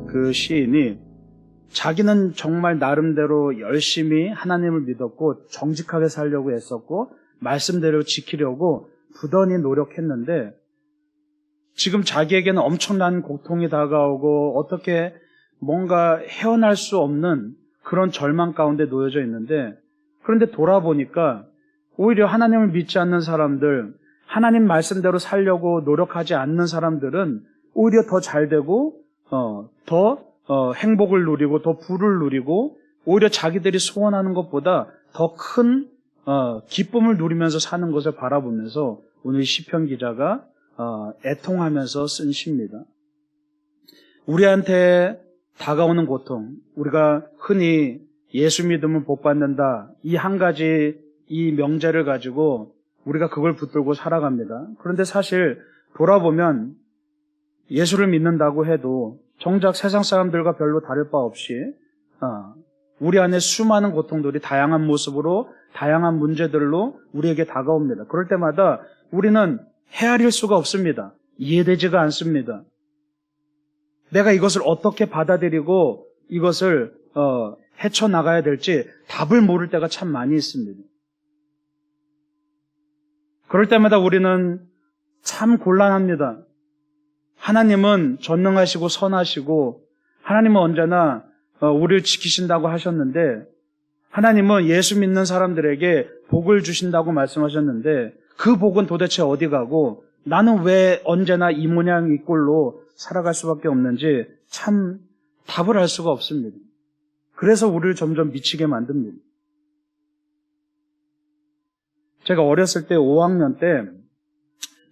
그 시인이 자기는 정말 나름대로 열심히 하나님을 믿었고 정직하게 살려고 애썼고 말씀대로 지키려고 부단히 노력했는데 지금 자기에게는 엄청난 고통이 다가오고 어떻게 뭔가 헤어날 수 없는 그런 절망 가운데 놓여져 있는데, 그런데 돌아보니까 오히려 하나님을 믿지 않는 사람들, 하나님 말씀대로 살려고 노력하지 않는 사람들은 오히려 더 잘되고 더 행복을 누리고 더 부를 누리고 오히려 자기들이 소원하는 것보다 더 큰 기쁨을 누리면서 사는 것을 바라보면서 오늘 시편 기자가 애통하면서 쓴 시입니다. 우리한테 다가오는 고통, 우리가 흔히 예수 믿으면 복 받는다, 이 한 가지 이 명제를 가지고 우리가 그걸 붙들고 살아갑니다. 그런데 사실 돌아보면 예수를 믿는다고 해도 정작 세상 사람들과 별로 다를 바 없이 우리 안에 수많은 고통들이 다양한 모습으로 다양한 문제들로 우리에게 다가옵니다. 그럴 때마다 우리는 헤아릴 수가 없습니다. 이해되지가 않습니다. 내가 이것을 어떻게 받아들이고 이것을 헤쳐나가야 될지 답을 모를 때가 참 많이 있습니다. 그럴 때마다 우리는 참 곤란합니다. 하나님은 전능하시고 선하시고 하나님은 언제나 우리를 지키신다고 하셨는데, 하나님은 예수 믿는 사람들에게 복을 주신다고 말씀하셨는데 그 복은 도대체 어디 가고 나는 왜 언제나 이 모양 이 꼴로 살아갈 수밖에 없는지 참 답을 알 수가 없습니다. 그래서 우리를 점점 미치게 만듭니다. 제가 어렸을 때 5학년 때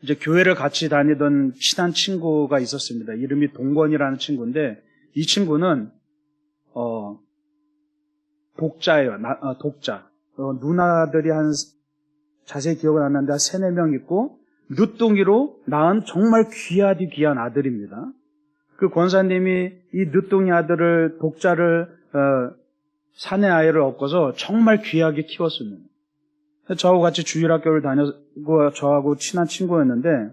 이제 교회를 같이 다니던 친한 친구가 있었습니다. 이름이 동건이라는 친구인데 이 친구는 독자예요. 독자. 누나들이 자세히 기억은 안 나는데 한 3, 4명 있고 늦둥이로 낳은 정말 귀하디 귀한 아들입니다. 그 권사님이 이 늦둥이 아들을, 독자를 사내 아이를 얻고서 정말 귀하게 키웠습니다. 저하고 같이 주일학교를 다녔고 저하고 친한 친구였는데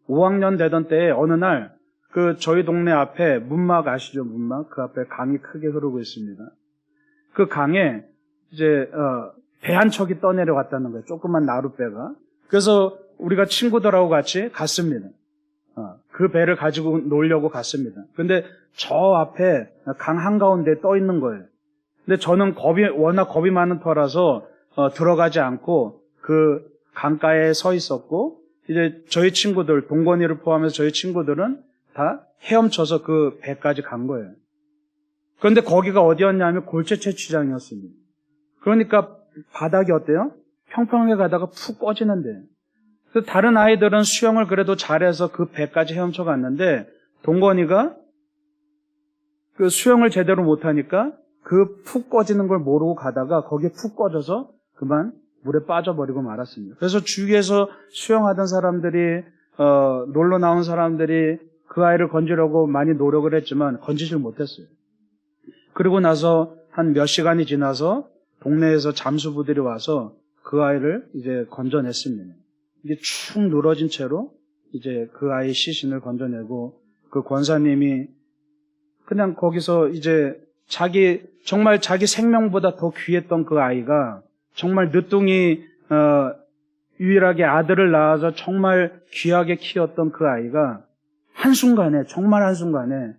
5학년 되던 때에 어느 날 그 저희 동네 앞에 문막 아시죠? 문막. 그 앞에 강이 크게 흐르고 있습니다. 그 강에 이제 배 한 척이 떠내려갔다는 거예요. 조그만 나룻배가. 그래서 우리가 친구들하고 같이 갔습니다. 그 배를 가지고 놀려고 갔습니다. 근데 저 앞에 강 한가운데 떠 있는 거예요. 근데 저는 워낙 겁이 많은 터라서 들어가지 않고 그 강가에 서 있었고, 이제 저희 친구들, 동건이를 포함해서 저희 친구들은 다 헤엄쳐서 그 배까지 간 거예요. 그런데 거기가 어디였냐면 골재채취장이었습니다. 그러니까 바닥이 어때요? 평평하게 가다가 푹 꺼지는데, 그래서 다른 아이들은 수영을 그래도 잘해서 그 배까지 헤엄쳐 갔는데 동건이가 그 수영을 제대로 못하니까 그 푹 꺼지는 걸 모르고 가다가 거기에 푹 꺼져서 그만 물에 빠져버리고 말았습니다. 그래서 주위에서 수영하던 사람들이 놀러 나온 사람들이 그 아이를 건지려고 많이 노력을 했지만 건지질 못했어요. 그리고 나서 한 몇 시간이 지나서 동네에서 잠수부들이 와서 그 아이를 이제 건져냈습니다. 이게 축 늘어진 채로 이제 그 아이 시신을 건져내고, 그 권사님이 그냥 거기서 이제 정말 자기 생명보다 더 귀했던 그 아이가, 정말 늦둥이 유일하게 아들을 낳아서 정말 귀하게 키웠던 그 아이가 한순간에, 정말 한순간에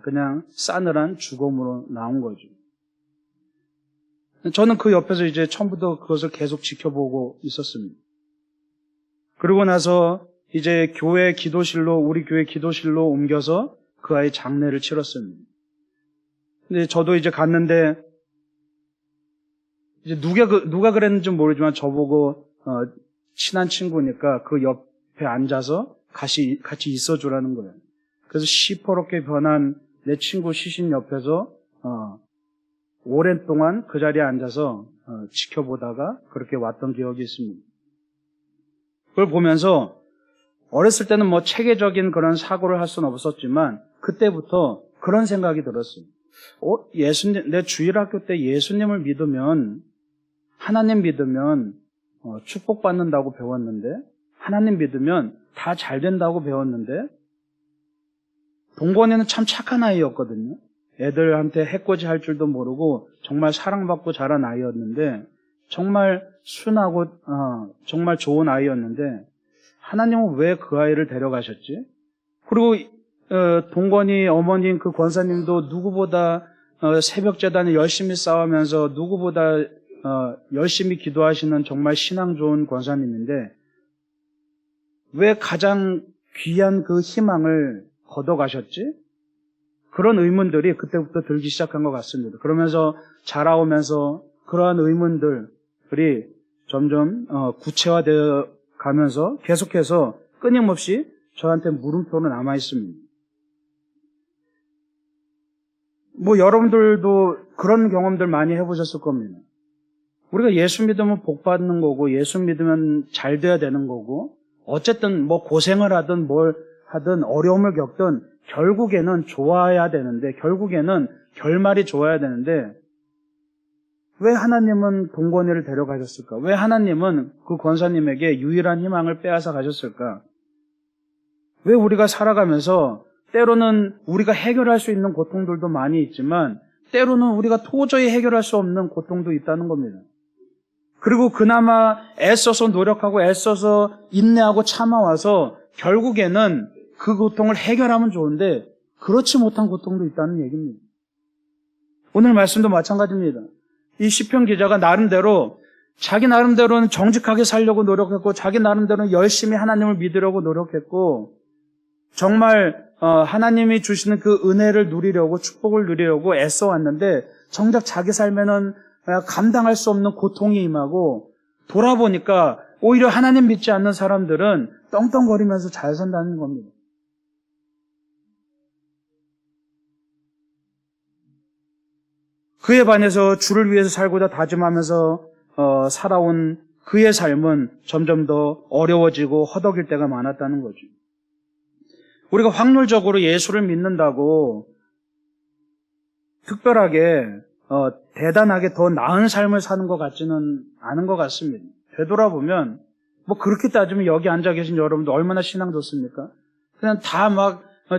그냥 싸늘한 죽음으로 나온 거죠. 저는 그 옆에서 이제 처음부터 그것을 계속 지켜보고 있었습니다. 그러고 나서 이제 우리 교회 기도실로 옮겨서 그 아이 장례를 치렀습니다. 근데 저도 이제 갔는데, 이제 누가 그랬는지 모르지만 저보고, 친한 친구니까 그 옆에 앉아서 같이 있어주라는 거예요. 그래서 시퍼렇게 변한 내 친구 시신 옆에서, 오랜 동안 그 자리에 앉아서, 지켜보다가 그렇게 왔던 기억이 있습니다. 그걸 보면서 어렸을 때는 뭐 체계적인 그런 사고를 할 수는 없었지만 그때부터 그런 생각이 들었어요. 내 주일학교 때 예수님을 믿으면, 하나님 믿으면 축복받는다고 배웠는데, 하나님 믿으면 다 잘 된다고 배웠는데 동건이는 참 착한 아이였거든요. 애들한테 해코지 할 줄도 모르고 정말 사랑받고 자란 아이였는데 정말 순하고 정말 좋은 아이였는데 하나님은 왜 그 아이를 데려가셨지? 그리고 동건이 어머님 그 권사님도 누구보다 새벽 제단에 열심히 싸우면서 누구보다 열심히 기도하시는 정말 신앙 좋은 권사님인데 왜 가장 귀한 그 희망을 걷어가셨지? 그런 의문들이 그때부터 들기 시작한 것 같습니다. 그러면서 자라오면서 그러한 의문들이 점점 구체화되어 가면서 계속해서 끊임없이 저한테 물음표로 남아 있습니다. 여러분들도 그런 경험들 많이 해보셨을 겁니다. 우리가 예수 믿으면 복 받는 거고 예수 믿으면 잘 돼야 되는 거고 어쨌든 고생을 하든 뭘 하든 어려움을 겪든 결국에는 좋아야 되는데 결국에는 결말이 좋아야 되는데 왜 하나님은 동건이를 데려가셨을까? 왜 하나님은 그 권사님에게 유일한 희망을 빼앗아 가셨을까? 왜 우리가 살아가면서 때로는 우리가 해결할 수 있는 고통들도 많이 있지만 때로는 우리가 도저히 해결할 수 없는 고통도 있다는 겁니다. 그리고 그나마 애써서 노력하고 애써서 인내하고 참아와서 결국에는 그 고통을 해결하면 좋은데 그렇지 못한 고통도 있다는 얘기입니다. 오늘 말씀도 마찬가지입니다. 이 시편 기자가 자기 나름대로는 정직하게 살려고 노력했고 자기 나름대로는 열심히 하나님을 믿으려고 노력했고 정말 하나님이 주시는 그 은혜를 누리려고 축복을 누리려고 애써왔는데 정작 자기 삶에는 감당할 수 없는 고통이 임하고 돌아보니까 오히려 하나님 믿지 않는 사람들은 떵떵거리면서 잘 산다는 겁니다. 그에 반해서 주를 위해서 살고자 다짐하면서 살아온 그의 삶은 점점 더 어려워지고 허덕일 때가 많았다는 거죠. 우리가 확률적으로 예수를 믿는다고 특별하게 대단하게 더 나은 삶을 사는 것 같지는 않은 것 같습니다. 되돌아보면 그렇게 따지면 여기 앉아 계신 여러분도 얼마나 신앙 좋습니까? 그냥 다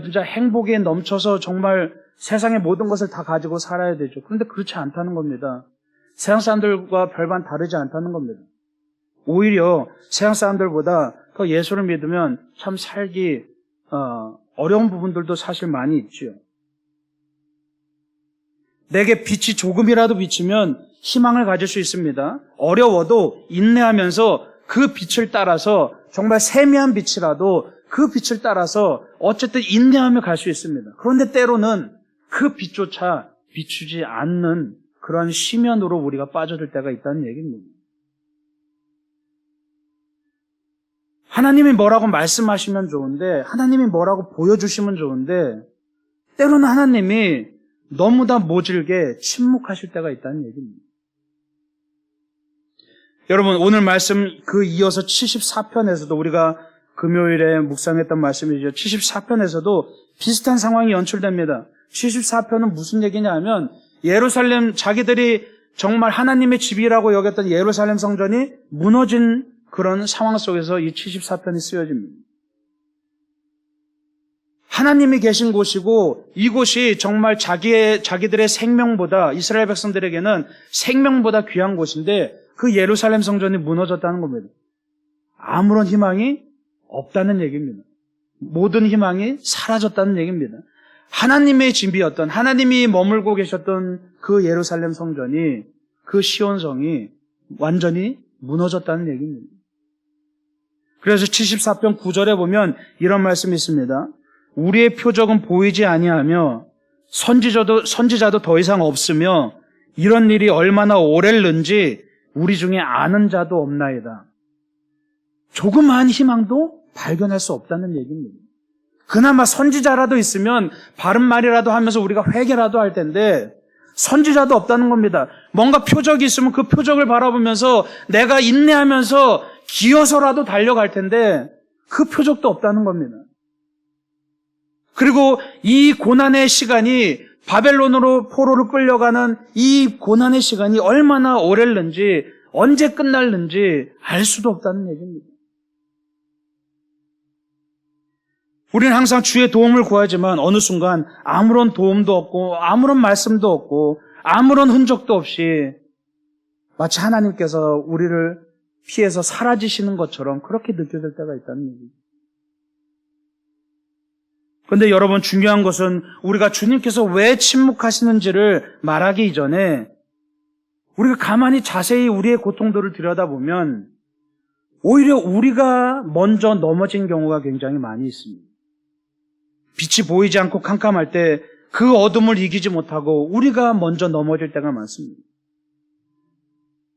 진짜 행복에 넘쳐서 정말 세상의 모든 것을 다 가지고 살아야 되죠. 그런데 그렇지 않다는 겁니다. 세상 사람들과 별반 다르지 않다는 겁니다. 오히려 세상 사람들보다 더 예수를 믿으면 참 살기 어려운 부분들도 사실 많이 있죠. 내게 빛이 조금이라도 비치면 희망을 가질 수 있습니다. 어려워도 인내하면서 그 빛을 따라서 정말 세미한 빛이라도 그 빛을 따라서 어쨌든 인내하며 갈 수 있습니다. 그런데 때로는 그 빛조차 비추지 않는 그런 심연으로 우리가 빠져들 때가 있다는 얘기입니다. 하나님이 뭐라고 말씀하시면 좋은데 하나님이 뭐라고 보여주시면 좋은데 때로는 하나님이 너무나 모질게 침묵하실 때가 있다는 얘기입니다. 여러분 오늘 말씀 이어서 74편에서도 우리가 금요일에 묵상했던 말씀이죠. 74편에서도 비슷한 상황이 연출됩니다. 74편은 무슨 얘기냐 하면 예루살렘 자기들이 정말 하나님의 집이라고 여겼던 예루살렘 성전이 무너진 그런 상황 속에서 이 74편이 쓰여집니다. 하나님이 계신 곳이고 이곳이 정말 자기들의 생명보다 이스라엘 백성들에게는 생명보다 귀한 곳인데 그 예루살렘 성전이 무너졌다는 겁니다. 아무런 희망이 없다는 얘기입니다. 모든 희망이 사라졌다는 얘기입니다. 하나님의 집이었던 하나님이 머물고 계셨던 그 예루살렘 성전이 그 시온성이 완전히 무너졌다는 얘기입니다. 그래서 74편 9절에 보면 이런 말씀이 있습니다. 우리의 표적은 보이지 아니하며 선지자도 더 이상 없으며 이런 일이 얼마나 오래는지 우리 중에 아는 자도 없나이다. 조그마한 희망도 발견할 수 없다는 얘기입니다. 그나마 선지자라도 있으면 바른 말이라도 하면서 우리가 회개라도 할 텐데 선지자도 없다는 겁니다. 뭔가 표적이 있으면 그 표적을 바라보면서 내가 인내하면서 기어서라도 달려갈 텐데 그 표적도 없다는 겁니다. 그리고 이 고난의 시간이 바벨론으로 포로로 끌려가는 이 고난의 시간이 얼마나 오래는지 언제 끝날는지 알 수도 없다는 얘기입니다. 우리는 항상 주의 도움을 구하지만 어느 순간 아무런 도움도 없고 아무런 말씀도 없고 아무런 흔적도 없이 마치 하나님께서 우리를 피해서 사라지시는 것처럼 그렇게 느껴질 때가 있다는 얘기죠. 그런데 여러분, 중요한 것은 우리가 주님께서 왜 침묵하시는지를 말하기 이전에 우리가 가만히 자세히 우리의 고통들을 들여다보면 오히려 우리가 먼저 넘어진 경우가 굉장히 많이 있습니다. 빛이 보이지 않고 캄캄할 때 그 어둠을 이기지 못하고 우리가 먼저 넘어질 때가 많습니다.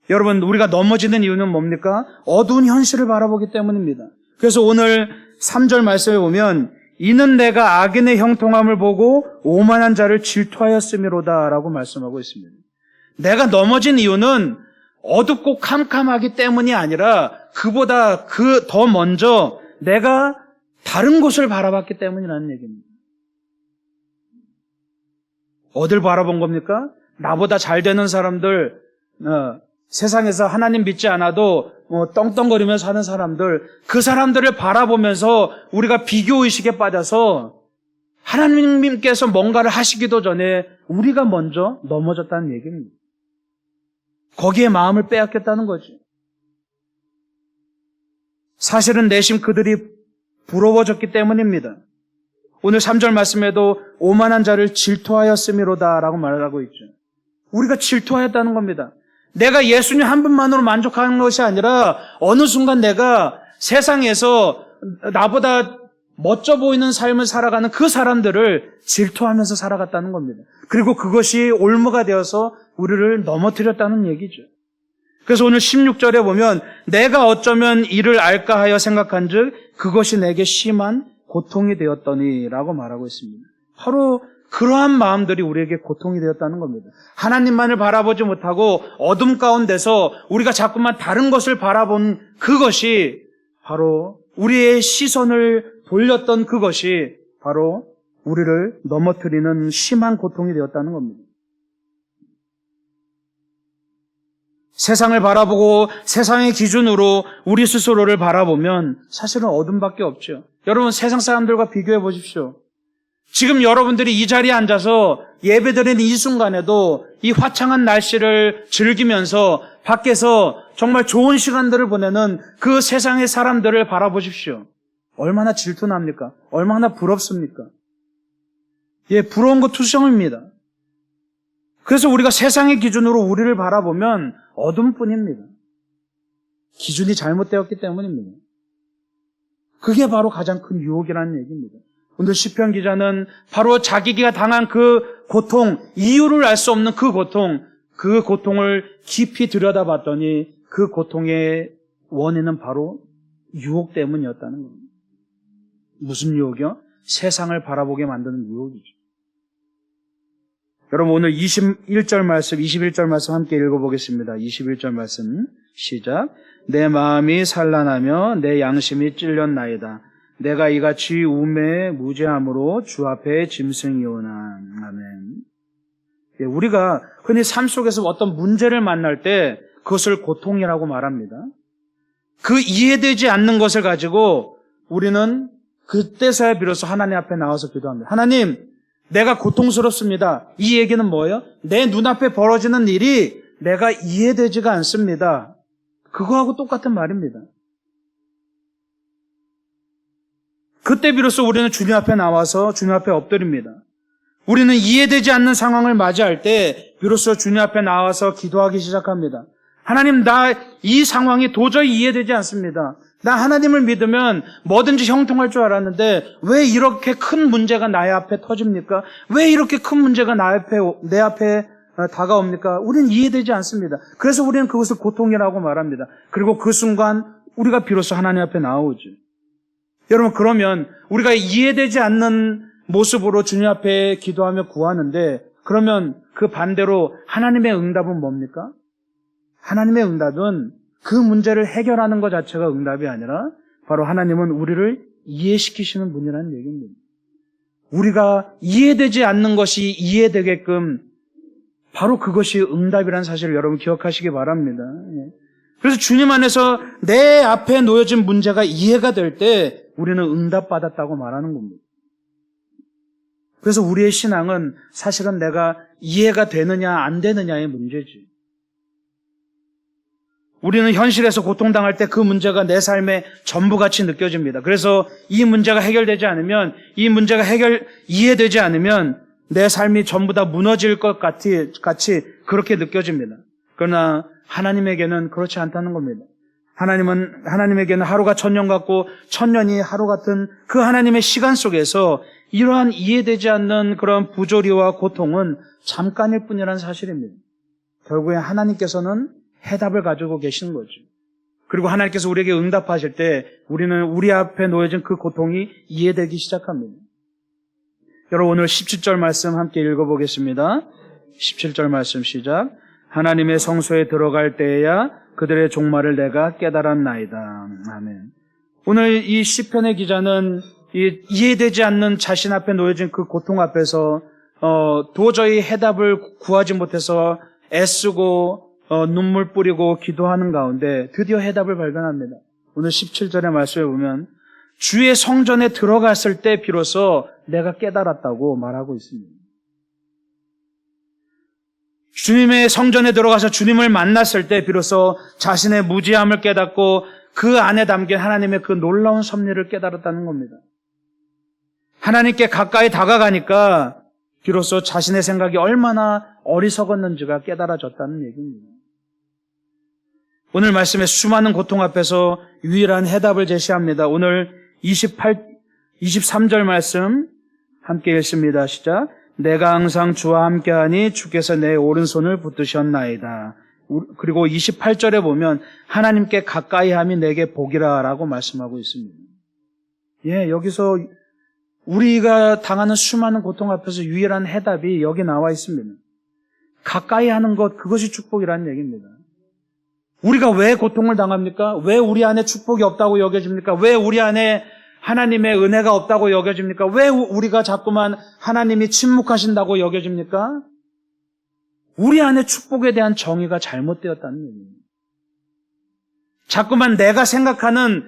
여러분, 우리가 넘어지는 이유는 뭡니까? 어두운 현실을 바라보기 때문입니다. 그래서 오늘 3절 말씀에 보면 이는 내가 악인의 형통함을 보고 오만한 자를 질투하였음이로다 라고 말씀하고 있습니다. 내가 넘어진 이유는 어둡고 캄캄하기 때문이 아니라 그보다 더 먼저 내가 다른 곳을 바라봤기 때문이라는 얘기입니다. 어딜 바라본 겁니까? 나보다 잘 되는 사람들, 세상에서 하나님 믿지 않아도 떵떵거리면서 사는 사람들, 그 사람들을 바라보면서 우리가 비교의식에 빠져서 하나님께서 뭔가를 하시기도 전에 우리가 먼저 넘어졌다는 얘기입니다. 거기에 마음을 빼앗겼다는 거지. 사실은 내심 그들이 부러워졌기 때문입니다. 오늘 3절 말씀에도 오만한 자를 질투하였음이로다 라고 말하고 있죠. 우리가 질투하였다는 겁니다. 내가 예수님 한 분만으로 만족하는 것이 아니라 어느 순간 내가 세상에서 나보다 멋져 보이는 삶을 살아가는 그 사람들을 질투하면서 살아갔다는 겁니다. 그리고 그것이 올무가 되어서 우리를 넘어뜨렸다는 얘기죠. 그래서 오늘 16절에 보면 내가 어쩌면 이를 알까 하여 생각한즉 그것이 내게 심한 고통이 되었더니 라고 말하고 있습니다. 바로 그러한 마음들이 우리에게 고통이 되었다는 겁니다. 하나님만을 바라보지 못하고 어둠 가운데서 우리가 자꾸만 다른 것을 바라본 그것이 바로 우리의 시선을 돌렸던 그것이 바로 우리를 넘어뜨리는 심한 고통이 되었다는 겁니다. 세상을 바라보고 세상의 기준으로 우리 스스로를 바라보면 사실은 어둠밖에 없죠. 여러분, 세상 사람들과 비교해 보십시오. 지금 여러분들이 이 자리에 앉아서 예배드리는 이 순간에도 이 화창한 날씨를 즐기면서 밖에서 정말 좋은 시간들을 보내는 그 세상의 사람들을 바라보십시오. 얼마나 질투납니까? 얼마나 부럽습니까? 예, 부러운 거 투성입니다. 그래서 우리가 세상의 기준으로 우리를 바라보면 어둠뿐입니다. 기준이 잘못되었기 때문입니다. 그게 바로 가장 큰 유혹이라는 얘기입니다. 오늘 시편 기자는 바로 자기가 당한 그 고통, 이유를 알 수 없는 그 고통을 깊이 들여다봤더니 그 고통의 원인은 바로 유혹 때문이었다는 겁니다. 무슨 유혹이요? 세상을 바라보게 만드는 유혹이죠. 여러분, 오늘 21절 말씀 함께 읽어보겠습니다. 21절 말씀 시작. 내 마음이 산란하며 내 양심이 찔렸나이다. 내가 이같이 우매에 무죄함으로 주 앞에 짐승이오나. 아멘. 예, 우리가 흔히 삶 속에서 어떤 문제를 만날 때 그것을 고통이라고 말합니다. 그 이해되지 않는 것을 가지고 우리는 그때서야 비로소 하나님 앞에 나와서 기도합니다. 하나님, 내가 고통스럽습니다. 이 얘기는 뭐예요? 내 눈앞에 벌어지는 일이 내가 이해되지가 않습니다. 그거하고 똑같은 말입니다. 그때 비로소 우리는 주님 앞에 나와서 주님 앞에 엎드립니다. 우리는 이해되지 않는 상황을 맞이할 때 비로소 주님 앞에 나와서 기도하기 시작합니다. 하나님, 나 이 상황이 도저히 이해되지 않습니다. 나 하나님을 믿으면 뭐든지 형통할 줄 알았는데 왜 이렇게 큰 문제가 나의 앞에 터집니까? 왜 이렇게 큰 문제가 내 앞에 다가옵니까? 우리는 이해되지 않습니다. 그래서 우리는 그것을 고통이라고 말합니다. 그리고 그 순간 우리가 비로소 하나님 앞에 나오죠. 여러분, 그러면 우리가 이해되지 않는 모습으로 주님 앞에 기도하며 구하는데, 그러면 그 반대로 하나님의 응답은 뭡니까? 하나님의 응답은 그 문제를 해결하는 것 자체가 응답이 아니라 바로 하나님은 우리를 이해시키시는 분이라는 얘기입니다. 우리가 이해되지 않는 것이 이해되게끔 바로 그것이 응답이라는 사실을 여러분 기억하시기 바랍니다. 그래서 주님 안에서 내 앞에 놓여진 문제가 이해가 될 때 우리는 응답받았다고 말하는 겁니다. 그래서 우리의 신앙은 사실은 내가 이해가 되느냐 안 되느냐의 문제지. 우리는 현실에서 고통당할 때 그 문제가 내 삶의 전부같이 느껴집니다. 그래서 이 문제가 해결되지 않으면, 이 문제가 이해되지 않으면 내 삶이 전부 다 무너질 것 같이 그렇게 느껴집니다. 그러나 하나님에게는 그렇지 않다는 겁니다. 하나님에게는 하루가 1000년 같고 1000년이 하루 같은 그 하나님의 시간 속에서 이러한 이해되지 않는 그런 부조리와 고통은 잠깐일 뿐이라는 사실입니다. 결국에 하나님께서는 해답을 가지고 계시는 거죠. 그리고 하나님께서 우리에게 응답하실 때 우리는 우리 앞에 놓여진 그 고통이 이해되기 시작합니다. 여러분 오늘 17절 말씀 함께 읽어보겠습니다. 17절 말씀 시작. 하나님의 성소에 들어갈 때에야 그들의 종말을 내가 깨달았나이다. 아멘. 오늘 이 시편의 기자는 이해되지 않는 자신 앞에 놓여진 그 고통 앞에서 도저히 해답을 구하지 못해서 애쓰고 눈물 뿌리고 기도하는 가운데 드디어 해답을 발견합니다. 오늘 17절의 말씀에 보면 주의 성전에 들어갔을 때 비로소 내가 깨달았다고 말하고 있습니다. 주님의 성전에 들어가서 주님을 만났을 때 비로소 자신의 무지함을 깨닫고 그 안에 담긴 하나님의 그 놀라운 섭리를 깨달았다는 겁니다. 하나님께 가까이 다가가니까 비로소 자신의 생각이 얼마나 어리석었는지가 깨달아졌다는 얘기입니다. 오늘 말씀에 수많은 고통 앞에서 유일한 해답을 제시합니다. 오늘 23절 말씀 함께 읽습니다. 시작. 내가 항상 주와 함께하니 주께서 내 오른손을 붙드셨나이다. 그리고 28절에 보면 하나님께 가까이함이 내게 복이라라고 말씀하고 있습니다. 예, 여기서 우리가 당하는 수많은 고통 앞에서 유일한 해답이 여기 나와 있습니다. 가까이 하는 것, 그것이 축복이라는 얘기입니다. 우리가 왜 고통을 당합니까? 왜 우리 안에 축복이 없다고 여겨집니까? 왜 우리 안에 하나님의 은혜가 없다고 여겨집니까? 왜 우리가 자꾸만 하나님이 침묵하신다고 여겨집니까? 우리 안에 축복에 대한 정의가 잘못되었다는 얘기입니다. 자꾸만 내가 생각하는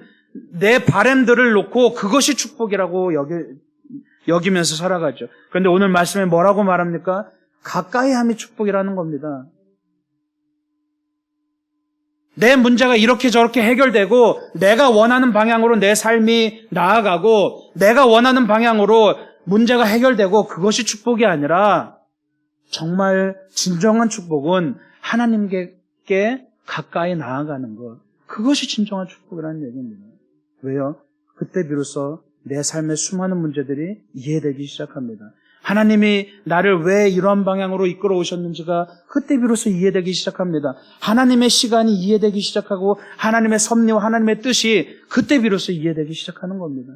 내 바램들을 놓고 그것이 축복이라고 여기면서 살아가죠. 그런데 오늘 말씀에 뭐라고 말합니까? 가까이함이 축복이라는 겁니다. 내 문제가 이렇게 저렇게 해결되고 내가 원하는 방향으로 내 삶이 나아가고 내가 원하는 방향으로 문제가 해결되고 그것이 축복이 아니라 정말 진정한 축복은 하나님께 가까이 나아가는 것. 그것이 진정한 축복이라는 얘기입니다. 왜요? 그때 비로소 내 삶의 수많은 문제들이 이해되기 시작합니다. 하나님이 나를 왜 이러한 방향으로 이끌어 오셨는지가 그때 비로소 이해되기 시작합니다. 하나님의 시간이 이해되기 시작하고 하나님의 섭리와 하나님의 뜻이 그때 비로소 이해되기 시작하는 겁니다.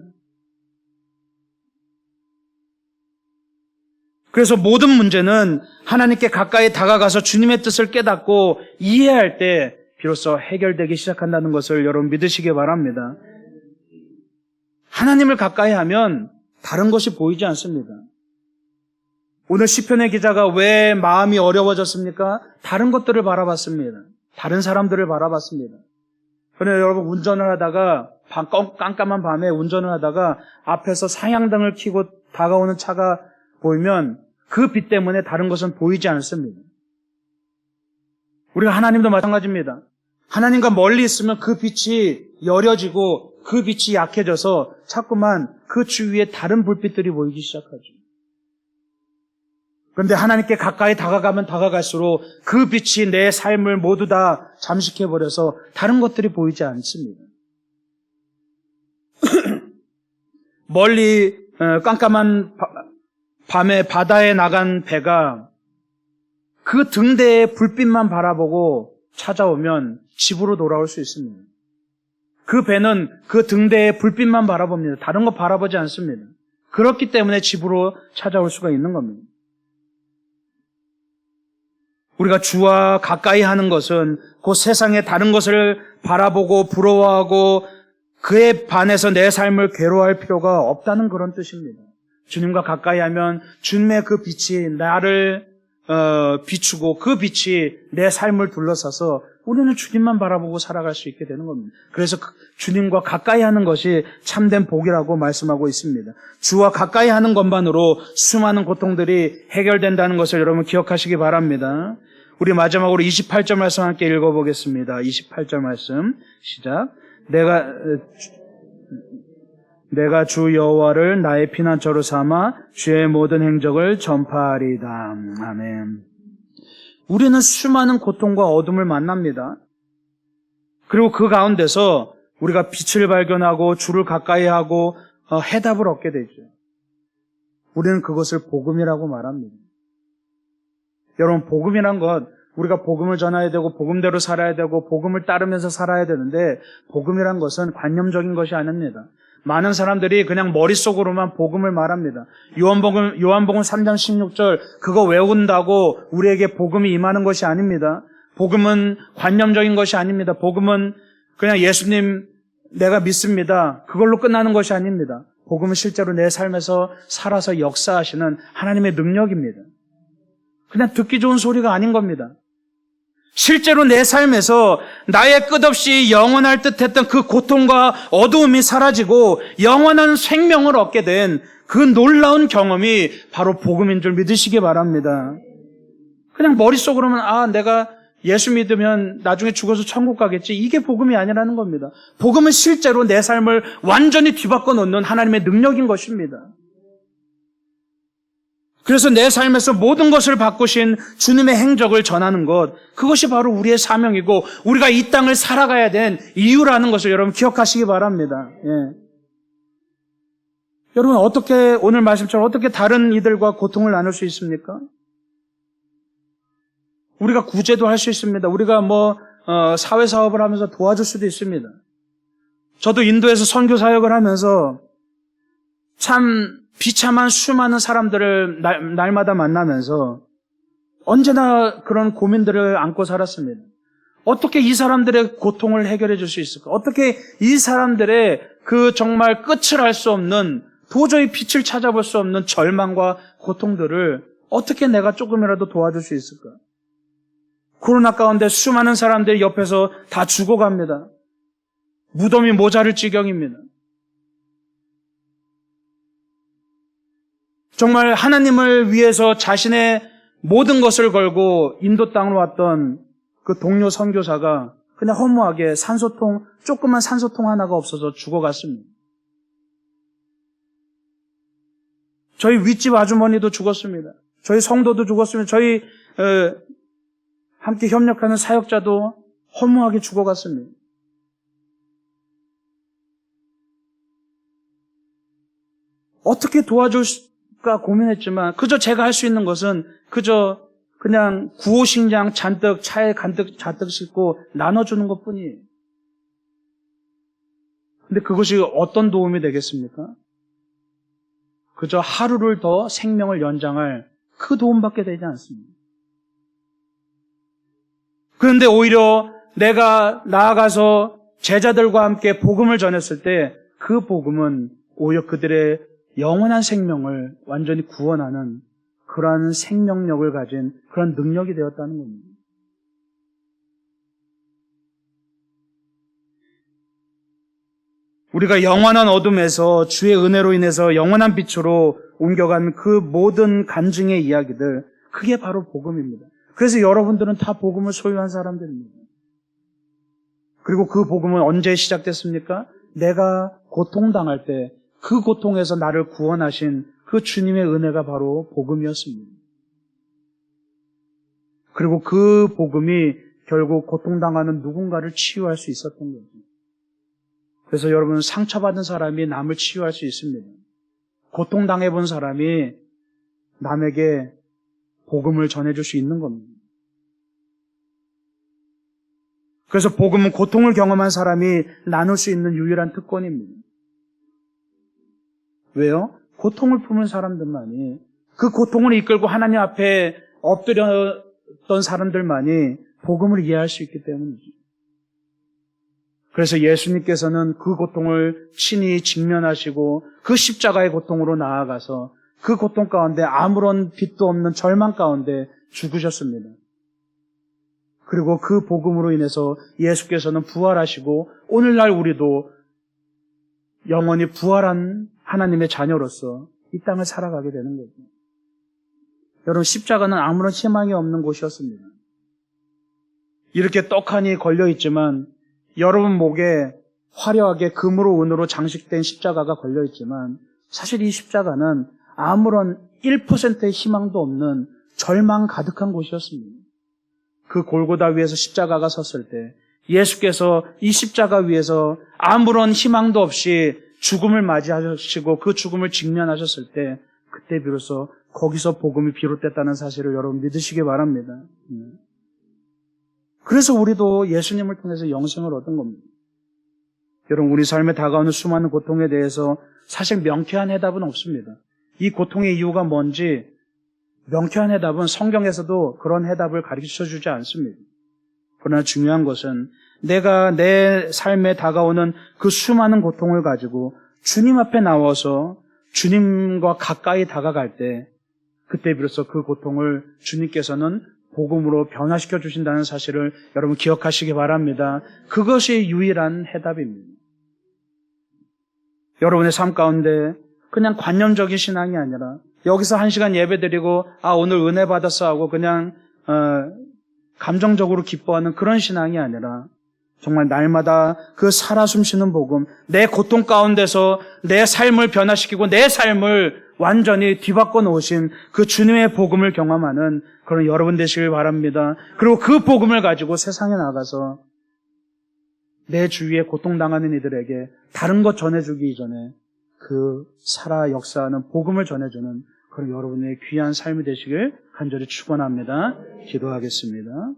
그래서 모든 문제는 하나님께 가까이 다가가서 주님의 뜻을 깨닫고 이해할 때 비로소 해결되기 시작한다는 것을 여러분 믿으시기 바랍니다. 하나님을 가까이 하면 다른 것이 보이지 않습니다. 오늘 시편의 기자가 왜 마음이 어려워졌습니까? 다른 것들을 바라봤습니다. 다른 사람들을 바라봤습니다. 그런데 여러분 운전을 하다가 깜깜한 밤에 운전을 하다가 앞에서 상향등을 켜고 다가오는 차가 보이면 그 빛 때문에 다른 것은 보이지 않습니다. 우리가 하나님도 마찬가지입니다. 하나님과 멀리 있으면 그 빛이 여려지고 그 빛이 약해져서 자꾸만 그 주위에 다른 불빛들이 보이기 시작하죠. 그런데 하나님께 가까이 다가가면 다가갈수록 그 빛이 내 삶을 모두 다 잠식해버려서 다른 것들이 보이지 않습니다. 멀리 깜깜한 밤에 바다에 나간 배가 그 등대의 불빛만 바라보고 찾아오면 집으로 돌아올 수 있습니다. 그 배는 그 등대의 불빛만 바라봅니다. 다른 거 바라보지 않습니다. 그렇기 때문에 집으로 찾아올 수가 있는 겁니다. 우리가 주와 가까이 하는 것은 그 세상의 다른 것을 바라보고 부러워하고 그에 반해서 내 삶을 괴로워할 필요가 없다는 그런 뜻입니다. 주님과 가까이 하면 주님의 그 빛이 나를 비추고 그 빛이 내 삶을 둘러싸서 우리는 주님만 바라보고 살아갈 수 있게 되는 겁니다. 그래서 주님과 가까이 하는 것이 참된 복이라고 말씀하고 있습니다. 주와 가까이 하는 것만으로 수많은 고통들이 해결된다는 것을 여러분 기억하시기 바랍니다. 우리 마지막으로 28절 말씀 함께 읽어보겠습니다. 28절 말씀 시작. 내가 주 여호와를 나의 피난처로 삼아 주의 모든 행적을 전파하리다. 아멘. 우리는 수많은 고통과 어둠을 만납니다. 그리고 그 가운데서 우리가 빛을 발견하고 주를 가까이 하고 해답을 얻게 되죠. 우리는 그것을 복음이라고 말합니다. 여러분, 복음이란 것, 우리가 복음을 전해야 되고 복음대로 살아야 되고 복음을 따르면서 살아야 되는데, 복음이란 것은 관념적인 것이 아닙니다. 많은 사람들이 그냥 머릿속으로만 복음을 말합니다. 요한복음 3장 16절 그거 외운다고 우리에게 복음이 임하는 것이 아닙니다. 복음은 관념적인 것이 아닙니다. 복음은 그냥 예수님 내가 믿습니다. 그걸로 끝나는 것이 아닙니다. 복음은 실제로 내 삶에서 살아서 역사하시는 하나님의 능력입니다. 그냥 듣기 좋은 소리가 아닌 겁니다. 실제로 내 삶에서 나의 끝없이 영원할 듯했던 그 고통과 어두움이 사라지고 영원한 생명을 얻게 된 그 놀라운 경험이 바로 복음인 줄 믿으시기 바랍니다. 그냥 머릿속으로는 내가 예수 믿으면 나중에 죽어서 천국 가겠지, 이게 복음이 아니라는 겁니다. 복음은 실제로 내 삶을 완전히 뒤바꿔 놓는 하나님의 능력인 것입니다. 그래서 내 삶에서 모든 것을 바꾸신 주님의 행적을 전하는 것, 그것이 바로 우리의 사명이고 우리가 이 땅을 살아가야 된 이유라는 것을 여러분 기억하시기 바랍니다. 예. 여러분, 어떻게 오늘 말씀처럼 어떻게 다른 이들과 고통을 나눌 수 있습니까? 우리가 구제도 할 수 있습니다. 우리가 사회사업을 하면서 도와줄 수도 있습니다. 저도 인도에서 선교 사역을 하면서 참 비참한 수많은 사람들을 날마다 만나면서 언제나 그런 고민들을 안고 살았습니다. 어떻게 이 사람들의 고통을 해결해 줄 수 있을까? 어떻게 이 사람들의 그 정말 끝을 알 수 없는, 도저히 빛을 찾아볼 수 없는 절망과 고통들을 어떻게 내가 조금이라도 도와줄 수 있을까? 코로나 가운데 수많은 사람들이 옆에서 다 죽어갑니다. 무덤이 모자랄 지경입니다. 정말 하나님을 위해서 자신의 모든 것을 걸고 인도 땅으로 왔던 그 동료 선교사가 그냥 허무하게 조그만 산소통 하나가 없어서 죽어갔습니다. 저희 윗집 아주머니도 죽었습니다. 저희 성도도 죽었습니다. 저희 함께 협력하는 사역자도 허무하게 죽어갔습니다. 어떻게 도와줄까 고민했지만 그저 제가 할 수 있는 것은 그저 그냥 구호식량 잔뜩 차에 잔뜩 싣고 나눠주는 것뿐이에요. 근데 그것이 어떤 도움이 되겠습니까? 그저 하루를 더 생명을 연장할 그 도움밖에 되지 않습니다. 그런데 오히려 내가 나아가서 제자들과 함께 복음을 전했을 때 그 복음은 오히려 그들의 영원한 생명을 완전히 구원하는 그러한 생명력을 가진 그런 능력이 되었다는 겁니다. 우리가 영원한 어둠에서 주의 은혜로 인해서 영원한 빛으로 옮겨간 그 모든 간증의 이야기들, 그게 바로 복음입니다. 그래서 여러분들은 다 복음을 소유한 사람들입니다. 그리고 그 복음은 언제 시작됐습니까? 내가 고통당할 때 그 고통에서 나를 구원하신 그 주님의 은혜가 바로 복음이었습니다. 그리고 그 복음이 결국 고통당하는 누군가를 치유할 수 있었던 거죠. 그래서 여러분, 상처받은 사람이 남을 치유할 수 있습니다. 고통당해본 사람이 남에게 복음을 전해줄 수 있는 겁니다. 그래서 복음은 고통을 경험한 사람이 나눌 수 있는 유일한 특권입니다. 왜요? 고통을 품은 사람들만이, 그 고통을 이끌고 하나님 앞에 엎드렸던 사람들만이 복음을 이해할 수 있기 때문이죠. 그래서 예수님께서는 그 고통을 친히 직면하시고 그 십자가의 고통으로 나아가서 그 고통 가운데 아무런 빛도 없는 절망 가운데 죽으셨습니다. 그리고 그 복음으로 인해서 예수께서는 부활하시고 오늘날 우리도 영원히 부활한 하나님의 자녀로서 이 땅을 살아가게 되는 거죠. 여러분, 십자가는 아무런 희망이 없는 곳이었습니다. 이렇게 떡하니 걸려있지만 여러분 목에 화려하게 금으로 은으로 장식된 십자가가 걸려있지만 사실 이 십자가는 아무런 1%의 희망도 없는 절망 가득한 곳이었습니다. 그 골고다 위에서 십자가가 섰을 때 예수께서 이 십자가 위에서 아무런 희망도 없이 죽음을 맞이하시고 그 죽음을 직면하셨을 때 그때 비로소 거기서 복음이 비롯됐다는 사실을 여러분 믿으시기 바랍니다. 그래서 우리도 예수님을 통해서 영생을 얻은 겁니다. 여러분, 우리 삶에 다가오는 수많은 고통에 대해서 사실 명쾌한 해답은 없습니다. 이 고통의 이유가 뭔지 명쾌한 해답은 성경에서도 그런 해답을 가르쳐주지 않습니다. 그러나 중요한 것은 내가 내 삶에 다가오는 그 수많은 고통을 가지고 주님 앞에 나와서 주님과 가까이 다가갈 때 그때 비로소 그 고통을 주님께서는 복음으로 변화시켜 주신다는 사실을 여러분 기억하시기 바랍니다. 그것이 유일한 해답입니다. 여러분의 삶 가운데 그냥 관념적인 신앙이 아니라 여기서 1시간 예배드리고 오늘 은혜 받았어 하고 그냥 감정적으로 기뻐하는 그런 신앙이 아니라 정말 날마다 그 살아 숨쉬는 복음, 내 고통 가운데서 내 삶을 변화시키고 내 삶을 완전히 뒤바꿔 놓으신 그 주님의 복음을 경험하는 그런 여러분 되시길 바랍니다. 그리고 그 복음을 가지고 세상에 나가서 내 주위에 고통당하는 이들에게 다른 것 전해주기 이전에 그 살아 역사하는 복음을 전해주는 그런 여러분의 귀한 삶이 되시길 간절히 축원합니다. 기도하겠습니다.